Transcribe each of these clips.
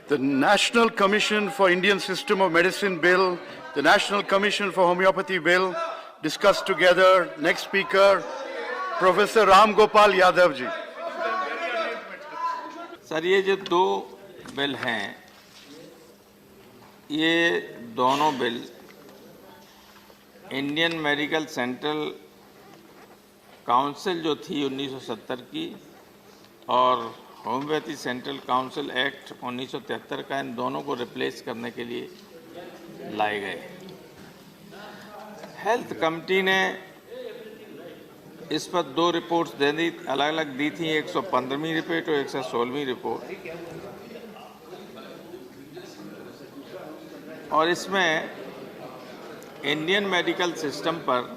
the National Commission for Indian System of Medicine Bill, the National Commission for Homeopathy Bill, discussed together. Next speaker, Professor Ram Gopal Yadav ji. Sir, ये जो दो bill हैं, ये दोनों bill Indian medical central council जो थी 1970 की और होम्योपैथी सेंट्रल काउंसिल एक्ट 1973 का, इन दोनों को रिप्लेस करने के लिए लाए गए। हेल्थ कमेटी ने इस पर दो रिपोर्ट्स अलग अलग दी थी, 115वीं रिपोर्ट और 116वीं रिपोर्ट, और इसमें इंडियन मेडिकल सिस्टम पर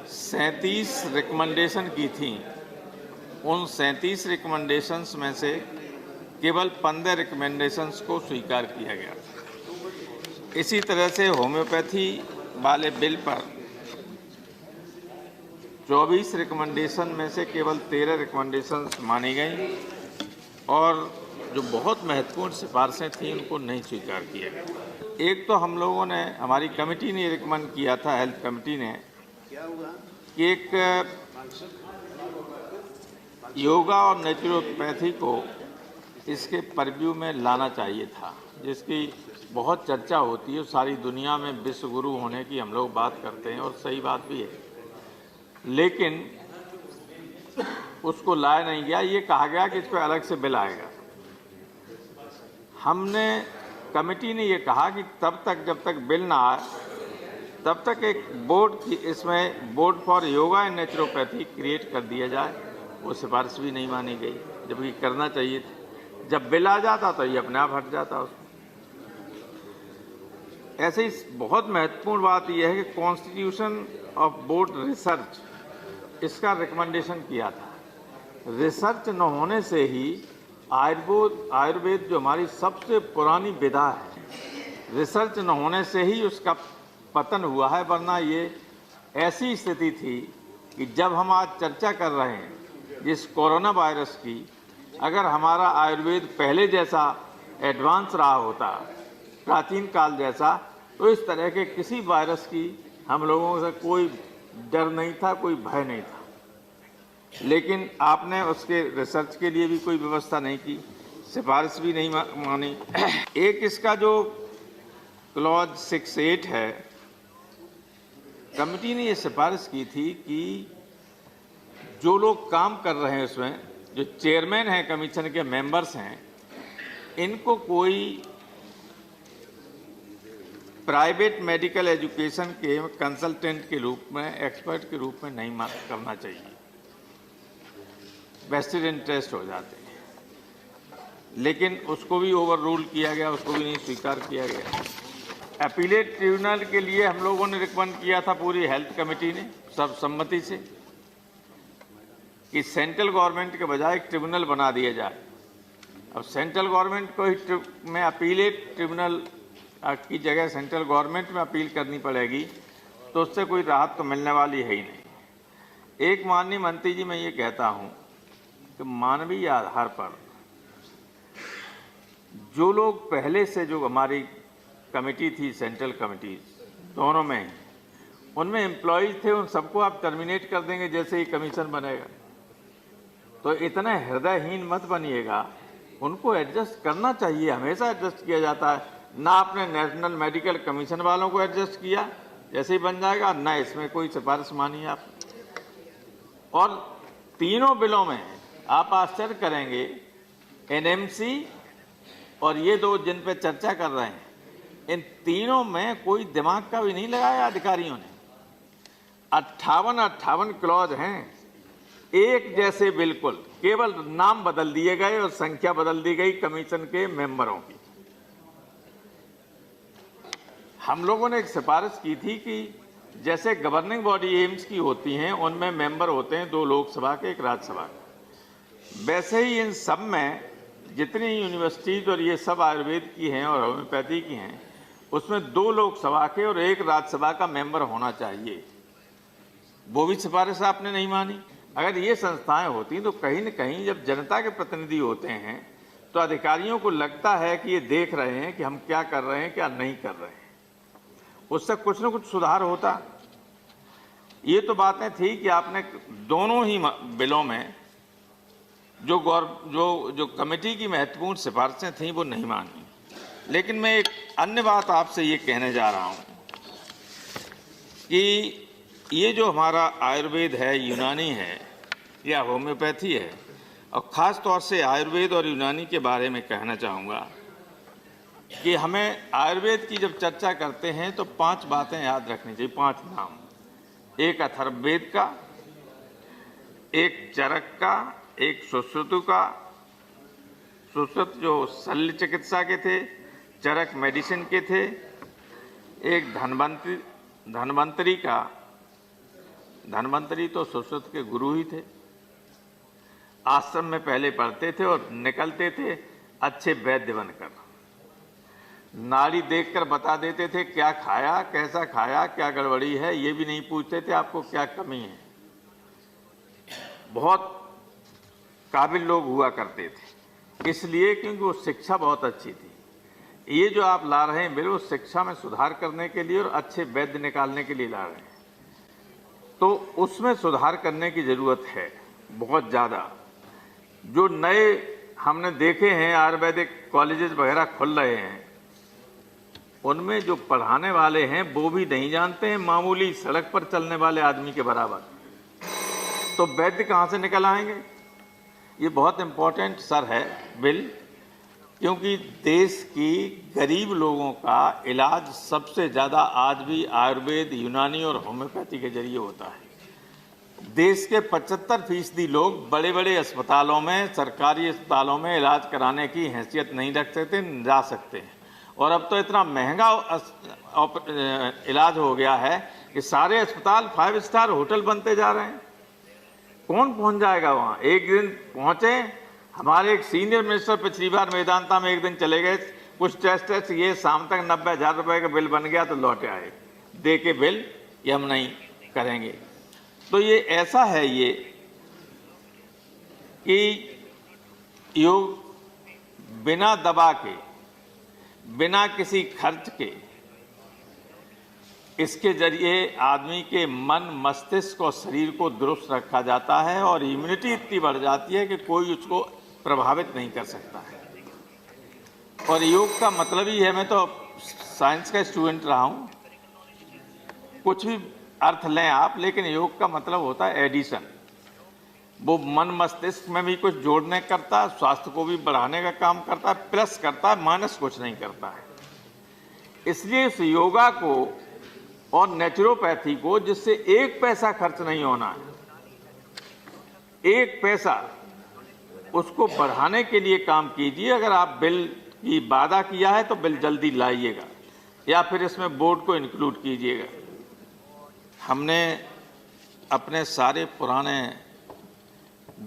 37 रिकमेंडेशन की थी। उन 37 रिकमेंडेशंस में से केवल 15 रिकमेंडेशंस को स्वीकार किया गया। इसी तरह से होम्योपैथी वाले बिल पर 24 रिकमेंडेशन में से केवल 13 रिकमेंडेशंस मानी गई और जो बहुत महत्वपूर्ण सिफारिशें थीं उनको नहीं स्वीकार किया गया। एक तो हम लोगों ने, हमारी कमेटी ने रिकमेंड किया था, हेल्थ कमेटी ने, कि एक योगा और नेचुरोपैथी को इसके परव्यू में लाना चाहिए था, जिसकी बहुत चर्चा होती है। सारी दुनिया में विश्व गुरु होने की हम लोग बात करते हैं और सही बात भी है, लेकिन उसको लाया नहीं गया। ये कहा गया कि इस पर अलग से बिल आएगा। हमने, कमेटी ने ये कहा कि तब तक जब तक बिल ना आए तब तक एक बोर्ड की, इसमें board for yoga and naturopathy create कर दिया जाए। वो सिफारिश भी नहीं मानी गई, जबकि करना चाहिए था। जब बिल आ जाता तो ये अपने आप हट जाता उसमें। ऐसे ही बहुत महत्वपूर्ण बात यह है कि कॉन्स्टिट्यूशन ऑफ बोर्ड रिसर्च, इसका रिकमेंडेशन किया था। रिसर्च न होने से ही आयुर्वेद जो हमारी सबसे पुरानी विधा है, रिसर्च न होने से ही उसका पतन हुआ है। वरना ये ऐसी स्थिति थी कि जब हम आज चर्चा कर रहे हैं जिस कोरोना वायरस की, अगर हमारा आयुर्वेद पहले जैसा एडवांस रहा होता, प्राचीन काल जैसा, तो इस तरह के किसी वायरस की हम लोगों से कोई डर नहीं था, कोई भय नहीं था। लेकिन आपने उसके रिसर्च के लिए भी कोई व्यवस्था नहीं की, सिफारिश भी नहीं मानी। एक इसका जो क्लॉज 68 है, कमेटी ने ये सिफारिश की थी कि जो लोग काम कर रहे हैं उसमें, जो चेयरमैन हैं, कमीशन के मेंबर्स हैं, इनको कोई प्राइवेट मेडिकल एजुकेशन के कंसल्टेंट के रूप में, एक्सपर्ट के रूप में नहीं करना चाहिए। वेस्टेड इंटरेस्ट हो जाते हैं। लेकिन उसको भी ओवर रूल किया गया, उसको भी नहीं स्वीकार किया गया। अपीलेट ट्रिब्यूनल के लिए हम लोगों ने रिकमेंड किया था, पूरी हेल्थ कमेटी ने सर्वसम्मति से, कि सेंट्रल गवर्नमेंट के बजाय एक ट्रिब्यूनल बना दिया जाए। अब सेंट्रल गवर्नमेंट को ही में अपीलेट ट्रिब्यूनल की जगह सेंट्रल गवर्नमेंट में अपील करनी पड़ेगी, तो उससे कोई राहत तो मिलने वाली है ही नहीं। एक माननीय मंत्री जी, मैं ये कहता हूँ कि मानवीय आधार पर जो लोग पहले से, जो हमारी कमेटी थी, सेंट्रल कमेटी दोनों में, उनमें एम्प्लॉयज थे, उन सबको आप टर्मिनेट कर देंगे जैसे ही कमीशन बनेगा। तो इतना हृदयहीन मत बनिएगा, उनको एडजस्ट करना चाहिए। हमेशा एडजस्ट किया जाता है ना। आपने नेशनल मेडिकल कमीशन वालों को एडजस्ट किया, जैसे ही बन जाएगा, ना इसमें कोई सिफारिश मानी आप। और तीनों बिलों में आप आश्चर्य करेंगे, एनएमसी और ये दो जिन पे चर्चा कर रहे हैं, इन तीनों में कोई दिमाग का भी नहीं लगाया अधिकारियों ने। 58 क्लॉज हैं, एक जैसे बिल्कुल, केवल नाम बदल दिए गए और संख्या बदल दी गई कमीशन के मेंबरों की। हम लोगों ने एक सिफारिश की थी कि जैसे गवर्निंग बॉडी एम्स की होती हैं, उनमें मेंबर होते हैं 2 लोकसभा के, 1 राज्यसभा के, वैसे ही इन सब में जितनी यूनिवर्सिटीज और ये सब आयुर्वेद की हैं और होम्योपैथी की हैं, उसमें 2 लोकसभा के और 1 राज्यसभा का मेंबर होना चाहिए। वो भी सिफारिश आपने नहीं मानी। अगर ये संस्थाएं होती तो कहीं न कहीं जब जनता के प्रतिनिधि होते हैं तो अधिकारियों को लगता है कि ये देख रहे हैं कि हम क्या कर रहे हैं क्या नहीं कर रहे हैं, उससे कुछ न कुछ सुधार होता। ये तो बातें थी कि आपने दोनों ही बिलों में जो कमेटी की महत्वपूर्ण सिफारिशें थीं वो नहीं मानी। लेकिन मैं एक अन्य बात आपसे ये कहने जा रहा हूँ कि ये जो हमारा आयुर्वेद है, यूनानी है या होम्योपैथी है, और ख़ास तौर से आयुर्वेद और यूनानी के बारे में कहना चाहूँगा कि हमें आयुर्वेद की जब चर्चा करते हैं तो 5 बातें याद रखनी चाहिए, 5 नाम। एक अथर्ववेद का, एक चरक का, एक सुश्रुत का, सुश्रुत जो शल्य चिकित्सा के थे, चरक मेडिसिन के थे, एक धन्वंतरी का, धन्वंतरी तो सुश्रुत के गुरु ही थे, आश्रम में पहले पढ़ते थे और निकलते थे अच्छे वैद्य बनकर, नाड़ी देखकर बता देते थे क्या खाया, कैसा खाया, क्या गड़बड़ी है, ये भी नहीं पूछते थे आपको क्या कमी है। बहुत काबिल लोग हुआ करते थे, इसलिए क्योंकि वो शिक्षा बहुत अच्छी थी। ये जो आप ला रहे हैं बिल, वो शिक्षा में सुधार करने के लिए और अच्छे वैद्य निकालने के लिए ला रहे हैं, तो उसमें सुधार करने की ज़रूरत है बहुत ज़्यादा। जो नए हमने देखे हैं आयुर्वेदिक कॉलेजेस वगैरह खुल रहे हैं, उनमें जो पढ़ाने वाले हैं वो भी नहीं जानते हैं मामूली सड़क पर चलने वाले आदमी के बराबर, तो वैद्य कहाँ से निकल आएंगे। ये बहुत इम्पोर्टेंट सर है बिल, क्योंकि देश की गरीब लोगों का इलाज सबसे ज़्यादा आज भी आयुर्वेद, यूनानी और होम्योपैथी के जरिए होता है। देश के 75% लोग बड़े बड़े अस्पतालों में, सरकारी अस्पतालों में इलाज कराने की हैसियत नहीं रख सकते, जा सकते हैं। और अब तो इतना महंगा इलाज हो गया है कि सारे अस्पताल 5 स्टार होटल बनते जा रहे हैं। कौन पहुंच जाएगा वहाँ। एक दिन पहुँचे, हमारे एक सीनियर मिनिस्टर पिछली बार मेदांता में एक दिन चले गए, कुछ टेस्ट ये शाम तक 90,000 रुपये का बिल बन गया तो लौटे आए, दे के बिल ये हम नहीं करेंगे। तो ये ऐसा है ये कि योग बिना दवा के, बिना किसी खर्च के, इसके जरिए आदमी के मन, मस्तिष्क और शरीर को दुरुस्त रखा जाता है और इम्यूनिटी इतनी बढ़ जाती है कि कोई उसको प्रभावित नहीं कर सकता है। और योग का मतलब ही है, मैं तो साइंस का स्टूडेंट रहा हूँ, कुछ भी अर्थ लें आप, लेकिन योग का मतलब होता है एडिशन। वो मन मस्तिष्क में भी कुछ जोड़ने करता है, स्वास्थ्य को भी बढ़ाने का काम करता है, प्लस करता है, माइनस कुछ नहीं करता है। इसलिए इस योगा को और नेचुरोपैथी को, जिससे 1 पैसा खर्च नहीं होना है, 1 पैसा, उसको बढ़ाने के लिए काम कीजिए। अगर आप बिल की वादा किया है तो बिल जल्दी लाइएगा या फिर इसमें बोर्ड को इंक्लूड कीजिएगा। हमने अपने सारे पुराने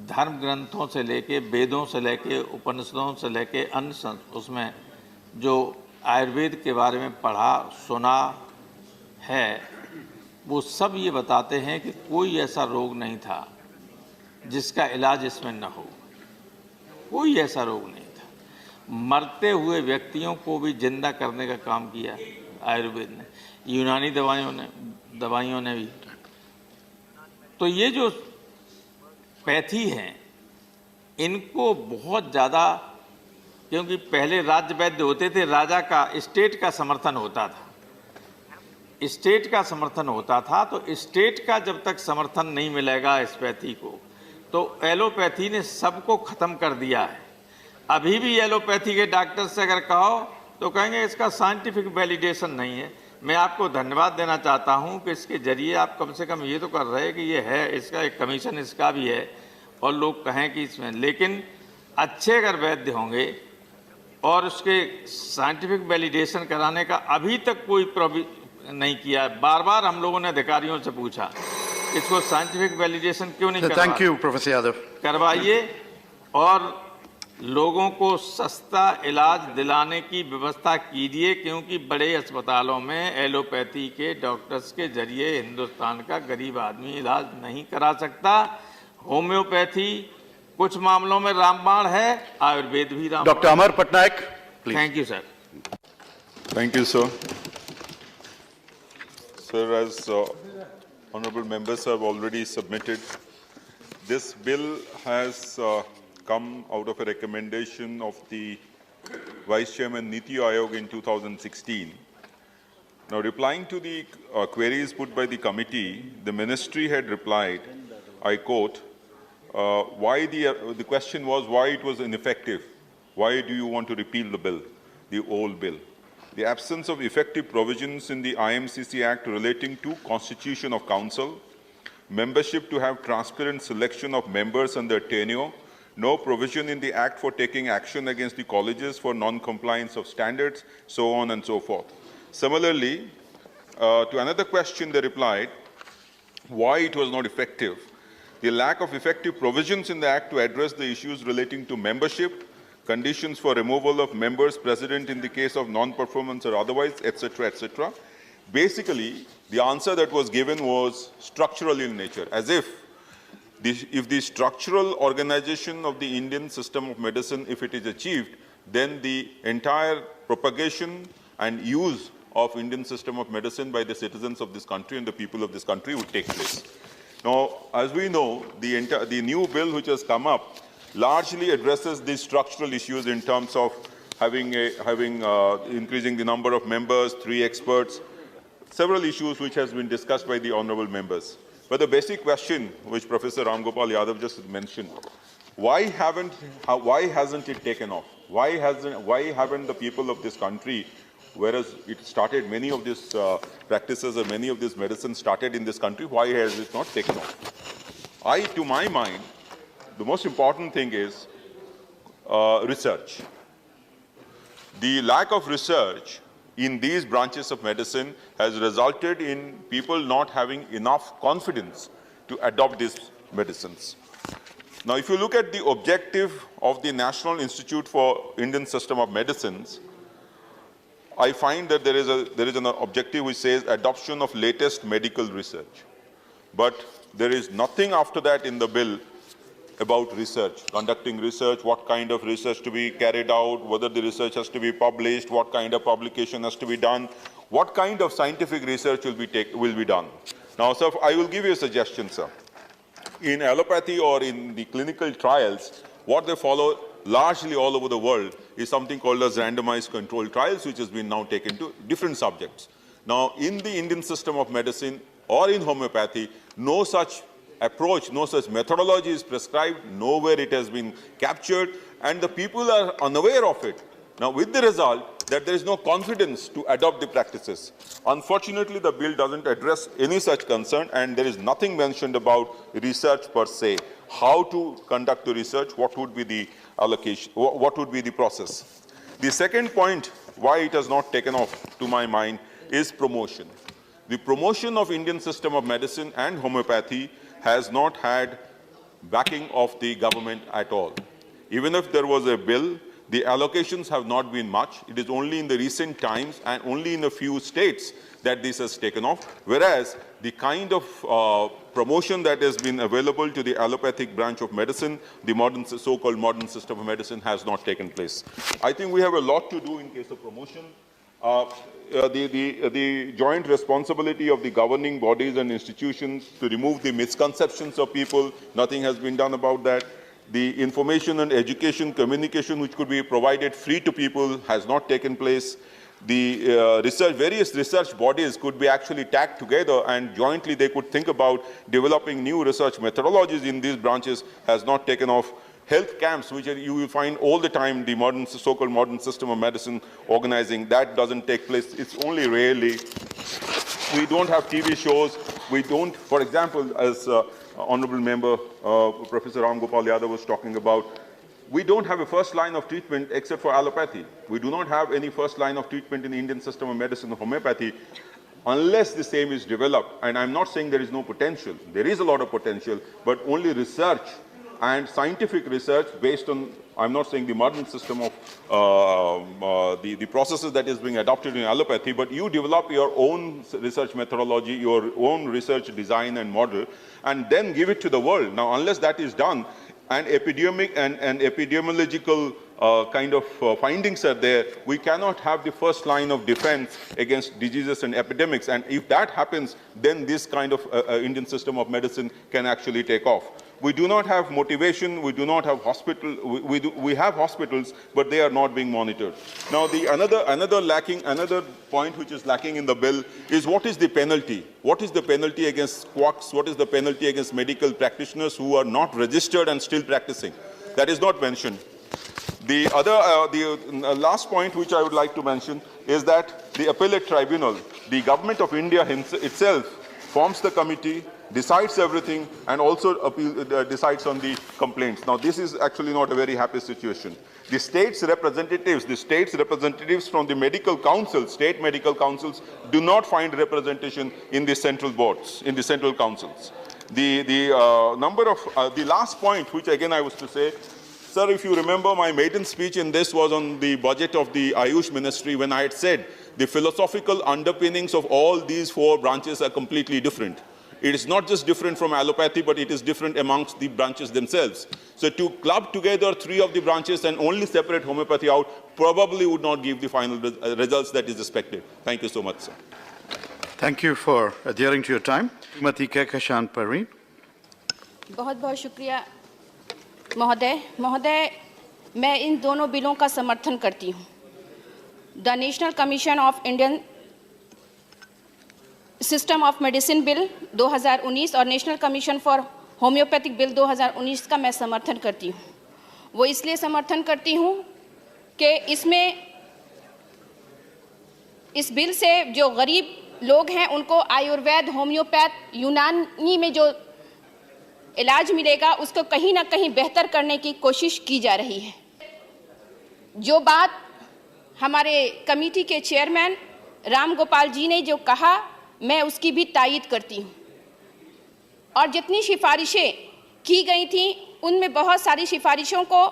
धर्म ग्रंथों से लेके, वेदों से लेके, उपनिषदों से लेके अन्य उसमें जो आयुर्वेद के बारे में पढ़ा सुना है, वो सब ये बताते हैं कि कोई ऐसा रोग नहीं था जिसका इलाज इसमें न हो। कोई ऐसा रोग नहीं था। मरते हुए व्यक्तियों को भी जिंदा करने का काम किया आयुर्वेद ने, यूनानी दवाइयों ने भी। तो ये जो पैथी हैं, इनको बहुत ज़्यादा, क्योंकि पहले राज्य वैद्य होते थे, राजा का, स्टेट का समर्थन होता था, स्टेट का समर्थन होता था। तो स्टेट का जब तक समर्थन नहीं मिलेगा इस पैथी को, तो एलोपैथी ने सबको ख़त्म कर दिया है। अभी भी एलोपैथी के डॉक्टर से अगर कहो तो कहेंगे इसका साइंटिफिक वैलिडेशन नहीं है। मैं आपको धन्यवाद देना चाहता हूं कि इसके जरिए आप कम से कम ये तो कर रहे हैं कि ये है, इसका एक कमीशन इसका भी है, और लोग कहें कि इसमें, लेकिन अच्छे अगर वैद्य होंगे और उसके साइंटिफिक वैलिडेशन कराने का अभी तक कोई नहीं किया। बार बार हम लोगों ने अधिकारियों से पूछा इसको साइंटिफिक वैलिडेशन क्यों नहीं करवा। Thank you professor Yadav. करवाइए और लोगों को सस्ता इलाज दिलाने की व्यवस्था कीजिए, क्योंकि बड़े अस्पतालों में एलोपैथी के डॉक्टर्स के जरिए हिंदुस्तान का गरीब आदमी इलाज नहीं करा सकता। होम्योपैथी कुछ मामलों में रामबाण है, आयुर्वेद भी रामबाण। Dr. Amar Patnaik, please. Thank you sir. Thank you, sir. Sir, as honorable members have already submitted, this bill has come out of a recommendation of the Vice Chairman Niti Aayog in 2016. Now, replying to the queries put by the committee, the ministry had replied, I quote, why the question was why it was ineffective. Why do you want to repeal the bill, the old bill? The absence of effective provisions in the IMCC Act relating to constitution of council, membership to have transparent selection of members and their tenure, no provision in the Act for taking action against the colleges for non-compliance of standards, so on and so forth. Similarly, to another question they replied, why it was not effective. The lack of effective provisions in the Act to address the issues relating to membership, conditions for removal of members present in the case of non-performance or otherwise, etc., etc. Basically, the answer that was given was structural in nature, as if the structural organization of the Indian system of medicine, if it is achieved, then the entire propagation and use of Indian system of medicine by the citizens of this country and the people of this country would take place. Now, as we know, the new bill which has come up largely addresses these structural issues in terms of increasing the number of members, 3 experts, several issues which has been discussed by the honorable members. But the basic question which Professor Ram Gopal Yadav just mentioned, why hasn't it taken off? Why haven't the people of this country, whereas it started, many of these practices or many of these medicines started in this country, why has it not taken off? To my mind, the most important thing is research. The lack of research in these branches of medicine has resulted in people not having enough confidence to adopt these medicines. Now, if you look at the objective of the National Institute for Indian System of Medicines, I find that there is an objective which says adoption of latest medical research. But there is nothing after that in the bill about research, conducting research, what kind of research to be carried out, whether the research has to be published, what kind of publication has to be done, what kind of scientific research will be done. Now, sir, I will give you a suggestion, sir. In allopathy or in the clinical trials, what they follow largely all over the world is something called as randomized controlled trials, which has been now taken to different subjects. Now, in the Indian system of medicine or in homeopathy, no such approach, no such methodology is prescribed, nowhere it has been captured, and the people are unaware of it. Now, with the result that there is no confidence to adopt the practices. Unfortunately, the bill doesn't address any such concern, and there is nothing mentioned about research per se. How to conduct the research, what would be the allocation, what would be the process. The second point why it has not taken off, to my mind, is promotion. The promotion of Indian system of medicine and homeopathy has not had backing of the government at all. Even if there was a bill, the allocations have not been much. It is only in the recent times and only in a few states that this has taken off, whereas the kind of promotion that has been available to the allopathic branch of medicine, the modern, so-called modern system of medicine, has not taken place. I think we have a lot to do in case of promotion. The joint responsibility of the governing bodies and institutions to remove the misconceptions of people, nothing has been done about that. The information and education, communication which could be provided free to people has not taken place. The various research bodies could be actually tagged together and jointly they could think about developing new research methodologies in these branches has not taken off. Health camps, which you will find all the time, the modern, so-called modern system of medicine organizing, that doesn't take place. It's only rarely. We don't have TV shows. We don't, for example, as Honorable Member Professor Ram Gopal Yadav was talking about, we don't have a first line of treatment except for allopathy. We do not have any first line of treatment in the Indian system of medicine or homeopathy unless the same is developed. And I'm not saying there is no potential. There is a lot of potential, but only research and scientific research based on, I'm not saying the modern system of the processes that is being adopted in allopathy, but you develop your own research methodology, your own research design and model, and then give it to the world. Now, unless that is done, and epidemiological kind of findings are there, we cannot have the first line of defense against diseases and epidemics. And if that happens, then this kind of Indian system of medicine can actually take off. We do not have motivation, we do not have we have hospitals, but they are not being monitored. Now, another point which is lacking in the bill is what is the penalty? What is the penalty against quacks? What is the penalty against medical practitioners who are not registered and still practicing? That is not mentioned. The last point which I would like to mention is that the appellate tribunal, the government of India itself forms the committee, decides everything, and also decides on the complaints. Now, this is actually not a very happy situation. The state's representatives from the medical councils, state medical councils, do not find representation in the central boards, in the central councils. The last point, which again I was to say, sir, if you remember, my maiden speech in this was on the budget of the Ayush Ministry, when I had said the philosophical underpinnings of all these four branches are completely different. It is not just different from allopathy, but it is different amongst the branches themselves. So to club together three of the branches and only separate homeopathy out probably would not give the final results that is expected. Thank you so much, sir. Thank you for adhering to your time. Srimati Kehkashan Parveen. बहुत बहुत शुक्रिया महोदय मैं इन दोनों बिलों का समर्थन करती हूँ the national commission of Indian system of medicine bill 2019 और national commission for homeopathic bill 2019 का मैं समर्थन करती हूँ वो इसलिए समर्थन करती हूँ कि इस बिल से जो गरीब लोग हैं उनको आयुर्वेद होम्योपैथ यूनानी में जो इलाज मिलेगा उसको कहीं ना कहीं बेहतर करने की कोशिश की जा रही है जो बात हमारे कमेटी के चेयरमैन राम गोपाल जी ने जो कहा मैं उसकी भी तायीद करती हूँ और जितनी सिफारिशें की गई थी उनमें बहुत सारी सिफारिशों को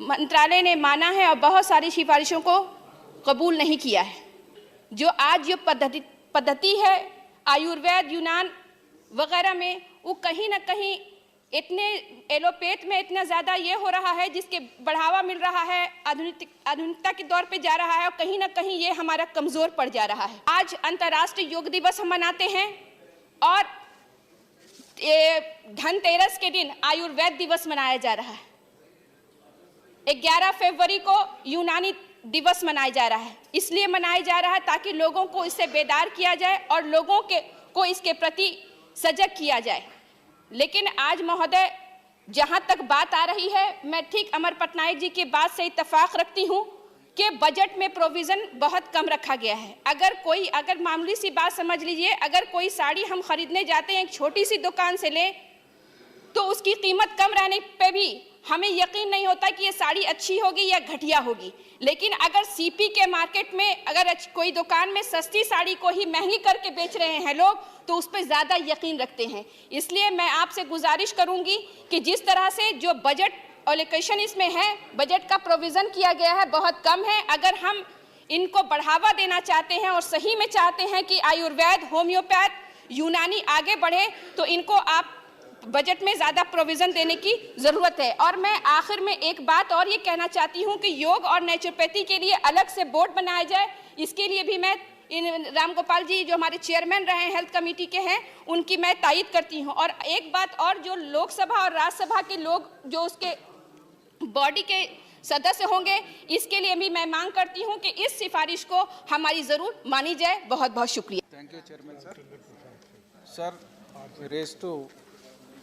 मंत्रालय ने माना है और बहुत सारी सिफारिशों को कबूल नहीं किया है जो आज जो पद्धति है आयुर्वेद यूनान वगैरह में वो कहीं ना कहीं इतने एलोपैथ में इतना ज़्यादा ये हो रहा है जिसके बढ़ावा मिल रहा है आधुनिकता के दौर पे जा रहा है और कहीं ना कहीं ये हमारा कमज़ोर पड़ जा रहा है आज अंतर्राष्ट्रीय योग दिवस हम मनाते हैं और धनतेरस के दिन आयुर्वेद दिवस मनाया जा रहा है 11 फरवरी को यूनानी दिवस मनाया जा रहा है इसलिए मनाया जा रहा है ताकि लोगों को इससे बेदार किया जाए और लोगों को इसके प्रति सजग किया जाए लेकिन आज महोदय जहां तक बात आ रही है मैं ठीक अमर पटनायक जी की बात से इत्तेफाक रखती हूं कि बजट में प्रोविज़न बहुत कम रखा गया है अगर मामूली सी बात समझ लीजिए अगर कोई साड़ी हम खरीदने जाते हैं एक छोटी सी दुकान से लें तो उसकी कीमत कम रहने पे भी हमें यकीन नहीं होता कि ये साड़ी अच्छी होगी या घटिया होगी लेकिन अगर सीपी के मार्केट में अगर कोई दुकान में सस्ती साड़ी को ही महंगी करके बेच रहे हैं लोग तो उस पर ज़्यादा यकीन रखते हैं इसलिए मैं आपसे गुजारिश करूंगी कि जिस तरह से जो बजट एलोकेशन इसमें है बजट का प्रोविज़न किया गया है बहुत कम है अगर हम इनको बढ़ावा देना चाहते हैं और सही में चाहते हैं कि आयुर्वेद होम्योपैथ यूनानी आगे बढ़े तो इनको आप बजट में ज़्यादा प्रोविज़न देने की ज़रूरत है और मैं आखिर में एक बात और ये कहना चाहती हूँ कि योग और नेचुरोपैथी के लिए अलग से बोर्ड बनाया जाए इसके लिए भी मैं राम गोपाल जी जो हमारे चेयरमैन रहे हैं हेल्थ कमेटी के हैं उनकी मैं तायीद करती हूँ और एक बात और जो लोकसभा और राज्यसभा के लोग जो उसके बॉडी के सदस्य होंगे इसके लिए भी मैं मांग करती हूँ कि इस सिफारिश को हमारी ज़रूर मानी जाए बहुत बहुत शुक्रिया thank you chairman sir raise to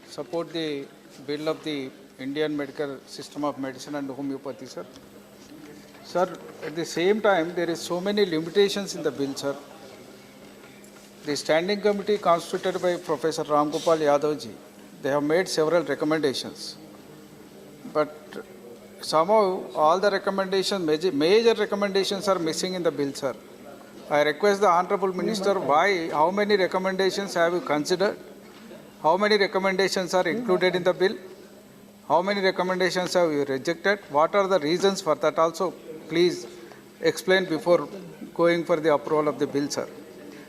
support the bill of the Indian medical system of medicine and homeopathy, sir. Sir, at the same time, there is so many limitations in the bill, sir. The standing committee constituted by Professor Ram Gopal Yadav ji, they have made several recommendations. But somehow all the recommendations, major recommendations are missing in the bill, sir. I request the Honorable Minister, how many recommendations have you considered? How many recommendations are included in the bill? How many recommendations have you rejected? What are the reasons for that also? Please explain before going for the approval of the bill, sir.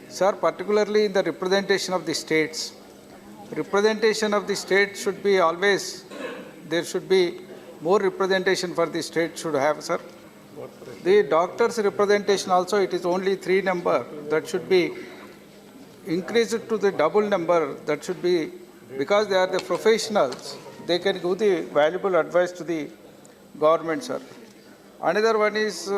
Sir, particularly in the representation of the states. Representation of the states should be always there should be more representation for the state should have, sir. The doctors' representation also, it is only 3 number. That should be increased to the double number. That should be, because they are the professionals, they can give the valuable advice to the government, sir. Another one is,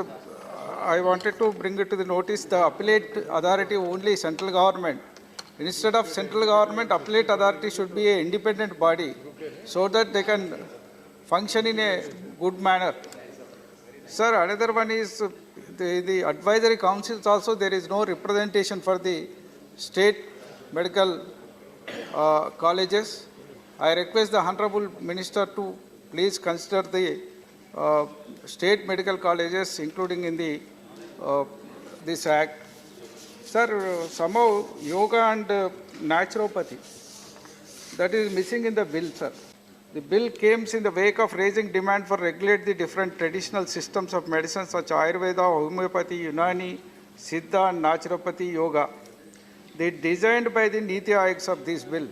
I wanted to bring it to the notice, the appellate authority only central government. Instead of central government, appellate authority should be an independent body so that they can function in a good manner. Sir, another one is the advisory councils also, there is no representation for the state medical colleges. I request the Honorable Minister to please consider the state medical colleges including in the this act. Sir, somehow yoga and naturopathy, that is missing in the bill, sir. The bill came in the wake of raising demand for regulate the different traditional systems of medicine such as Ayurveda, homeopathy, Unani, Siddha and naturopathy, yoga. They designed by the Niti Ayogs of this bill.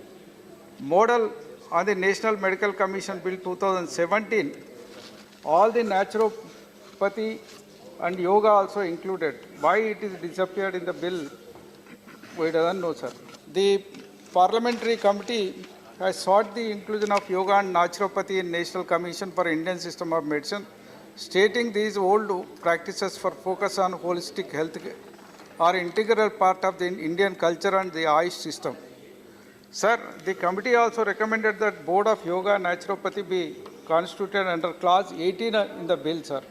Model on the National Medical Commission Bill 2017, all the naturopathy and yoga also included. Why it is disappeared in the bill, we don't know, sir. The parliamentary committee has sought the inclusion of yoga and naturopathy in National Commission for Indian System of Medicine, stating these old practices for focus on holistic health are integral part of the Indian culture and the Ayush system. Sir, the committee also recommended that Board of Yoga and Naturopathy be constituted under Clause 18 in the bill, sir.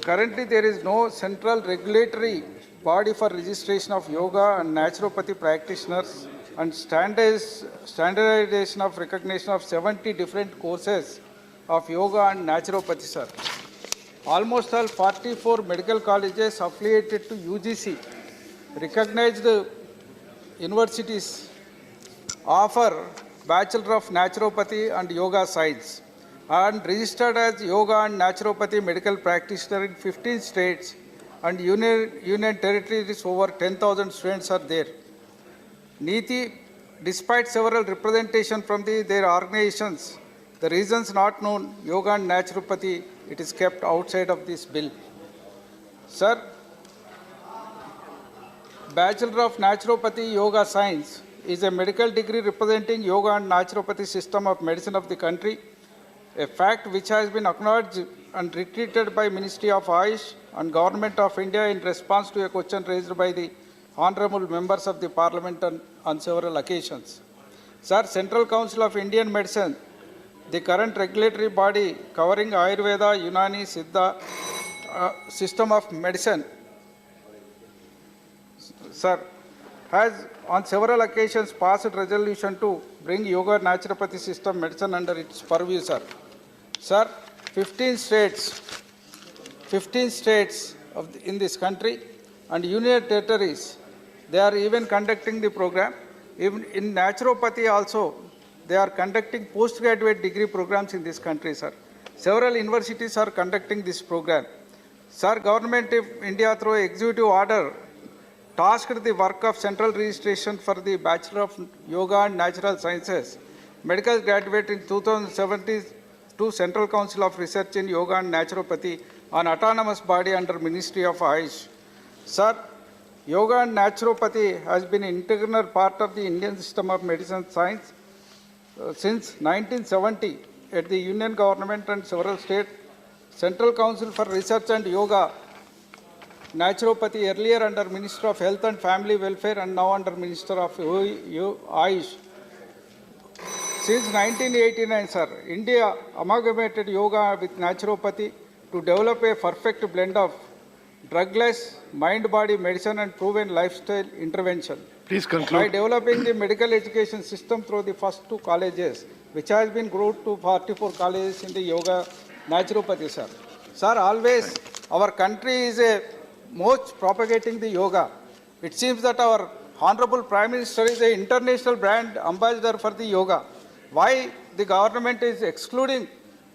Currently, there is no central regulatory body for registration of yoga and naturopathy practitioners and standardization of recognition of 70 different courses of yoga and naturopathy, sir. Almost all 44 medical colleges affiliated to UGC, recognized universities offer Bachelor of Naturopathy and Yoga Science and registered as yoga and naturopathy medical practitioner in 15 states and union territories. Over 10,000 students are there. Niti, despite several representation from their organizations, the reasons not known, yoga and naturopathy, it is kept outside of this bill. Sir, Bachelor of Naturopathy Yoga Science is a medical degree representing yoga and naturopathy system of medicine of the country, a fact which has been acknowledged and retreated by Ministry of Ayush and Government of India in response to a question raised by the honorable members of the Parliament on several occasions. Sir, Central Council of Indian Medicine, the current regulatory body covering Ayurveda, Unani, Siddha system of medicine, sir, has on several occasions passed resolution to bring yoga naturopathy system medicine under its purview, sir. Sir, 15 states in this country and union territories, they are even conducting the program. Even in naturopathy also, they are conducting postgraduate degree programs in this country, sir. Several universities are conducting this program. Sir, Government of India through executive order tasked the work of central registration for the Bachelor of Yoga and Natural Sciences medical graduate in 2017 to Central Council of Research in Yoga and Naturopathy, an autonomous body under Ministry of Ayush. Sir, yoga and naturopathy has been an integral part of the Indian system of medicine science since 1970 at the Union Government and several states. Central Council for Research and Yoga, Naturopathy earlier under Minister of Health and Family Welfare and now under Minister of Ayush. Since 1989, sir, India amalgamated yoga with naturopathy to develop a perfect blend of drugless mind-body medicine and proven lifestyle intervention. Please conclude. By developing the medical education system through the first 2 colleges, which has been grown to 44 colleges in the yoga naturopathy, sir. Sir, always our country is most propagating the yoga. It seems that our Honorable Prime Minister is an international brand ambassador for the yoga. Why the government is excluding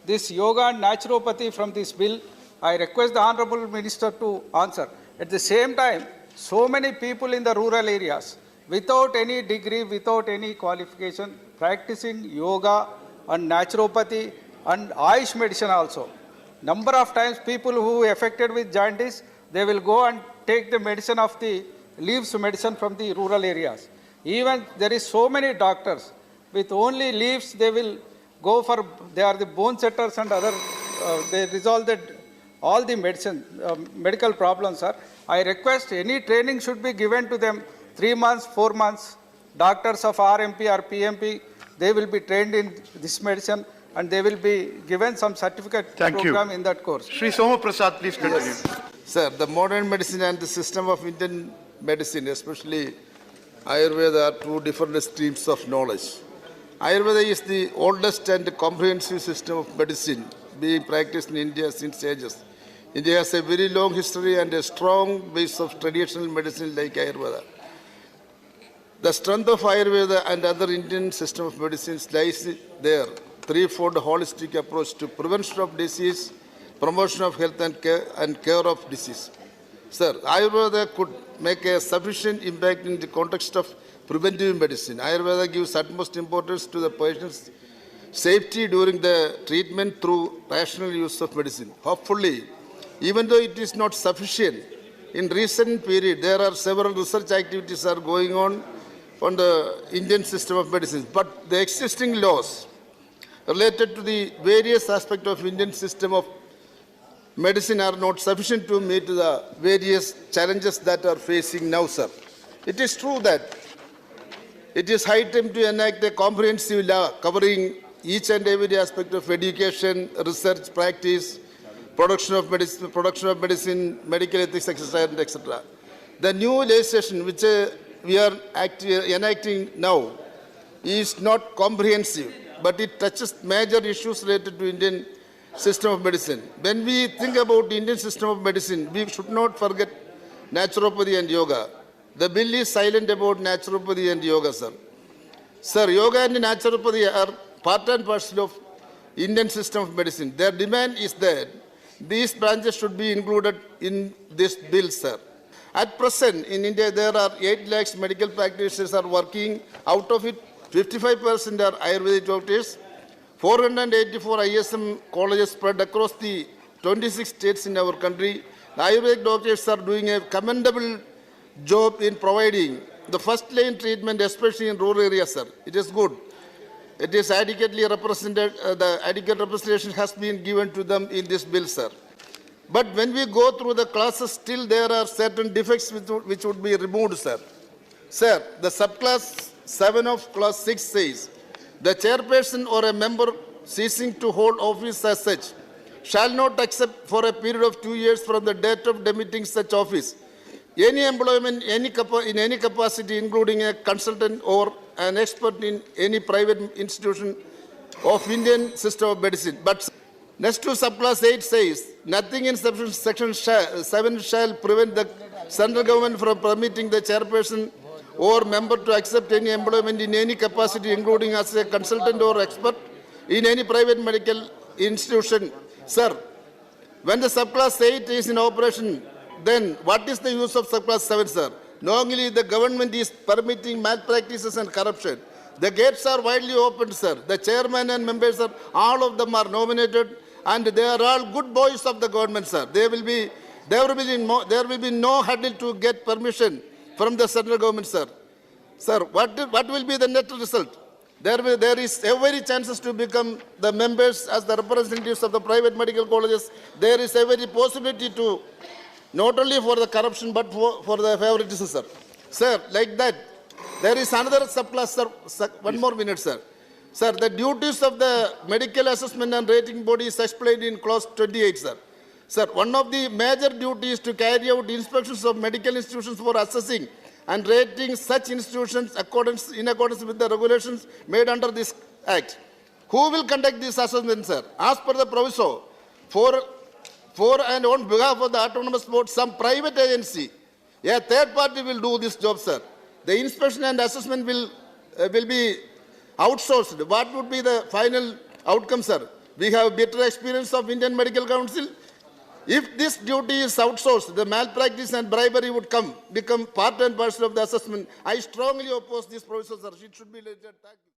this yoga and naturopathy from this bill? I request the Honorable Minister to answer. At the same time, so many people in the rural areas, without any degree, without any qualification, practicing yoga and naturopathy and Ayush medicine also. Number of times people who affected with jaundice, they will go and take the medicine of the leaves medicine from the rural areas. Even there is so many doctors with only leaves, they will go for, they are the bone setters and other, they resolve all the medicine, medical problems, sir. I request any training should be given to them 3 months, 4 months. Doctors of RMP or PMP, they will be trained in this medicine and they will be given some certificate program in that course. Sri Soma Prasad, please continue. Sir, the modern medicine and the system of Indian medicine, especially Ayurveda, are two different streams of knowledge. Ayurveda is the oldest and comprehensive system of medicine being practiced in India since ages. India has a very long history and a strong base of traditional medicine like Ayurveda. The strength of Ayurveda and other Indian system of medicines lies there. Threefold holistic approach to prevention of disease, promotion of health and care of disease. Sir, Ayurveda could make a sufficient impact in the context of preventive medicine. Ayurveda gives utmost importance to the patient's safety during the treatment through rational use of medicine. Hopefully, even though it is not sufficient, in recent period there are several research activities are going on the Indian system of medicine. But the existing laws related to the various aspects of Indian system of medicine are not sufficient to meet the various challenges that are facing now, sir. It is true that it is high time to enact a comprehensive law covering each and every aspect of education, research, practice, production of medicine, medical ethics, etc., etc. The new legislation which we are enacting now is not comprehensive, but it touches major issues related to Indian system of medicine. When we think about the Indian system of medicine, we should not forget naturopathy and yoga. The bill is silent about naturopathy and yoga, sir. Sir, yoga and naturopathy are part and parcel of Indian system of medicine. Their demand is that these branches should be included in this bill, sir. At present, in India, there are 8 lakhs medical practitioners are working. Out of it, 55% are Ayurvedic doctors. 484 ISM colleges spread across the 26 states in our country. The Ayurvedic doctors are doing a commendable job in providing the first-line treatment, especially in rural areas, sir. It is good. It is adequately represented. The adequate representation has been given to them in this bill, sir. But when we go through the classes, still there are certain defects which would be removed, sir. Sir, the subclass 7 of class 6 says, the chairperson or a member ceasing to hold office as such shall not accept for a period of 2 years from the date of demitting such office any employment in any capacity, including a consultant or an expert in any private institution of Indian system of medicine. But next to subclass 8 says, nothing in section 7 shall prevent the central government from permitting the chairperson or member to accept any employment in any capacity, including as a consultant or expert in any private medical institution. Sir, when the subclass 8 is in operation, then what is the use of subclass 7, sir? Normally, the government is permitting malpractices and corruption. The gates are widely opened, sir. The chairman and members, are, all of them are nominated, and they are all good boys of the government, sir. There will be no hurdle to get permission from the central government, sir. Sir, what will be the net result? There is every chances to become the members as the representatives of the private medical colleges. There is every possibility to, not only for the corruption, but for the favoritism, sir. Sir, like that, there is another subclass, sir. One more minute, sir. Sir, the duties of the medical assessment and rating body is explained in clause 28, sir. Sir, one of the major duties is to carry out inspections of medical institutions for assessing and rating such institutions in accordance with the regulations made under this Act. Who will conduct this assessment, sir? As per the proviso, for and on behalf of the autonomous board, some private agency, a third party will do this job, sir. The inspection and assessment will be outsourced. What would be the final outcome, sir? We have bitter experience of Indian Medical Council. If this duty is outsourced, the malpractice and bribery would become part and parcel of the assessment. I strongly oppose this proviso, sir. It should be legit.